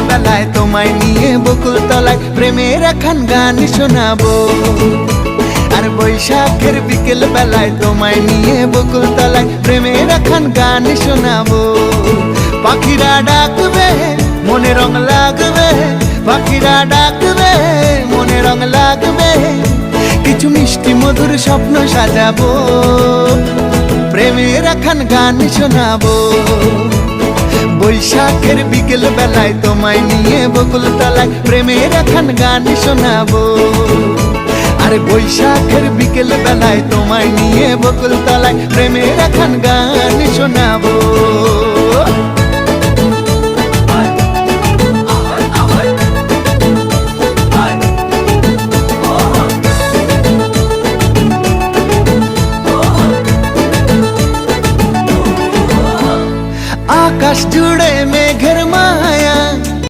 বেলায় তোমায় নিয়ে বকুল তলায় প্রেমের একখান গান শোনাবো। আর বৈশাখের বিকেল বেলায় তোমায় নিয়ে বকুল তলায় প্রেমের একখান গান শোনাবো। পাখিরা ডাকবে মনে রং লাগবে, পাখিরা ডাকবে মনে রং লাগবে, কিছু মিষ্টি মধুর স্বপ্ন সাজাবো, প্রেমের একখান গান শোনাবো। বৈশাখের বিকেল বেলায় তোমায় নিয়ে বকুল তলায় প্রেমের একখান গান শোনাবো। আর বৈশাখের বিকেল বেলায় তোমায় নিয়ে বকুল তলায় প্রেমের একখান গান শোনাবো।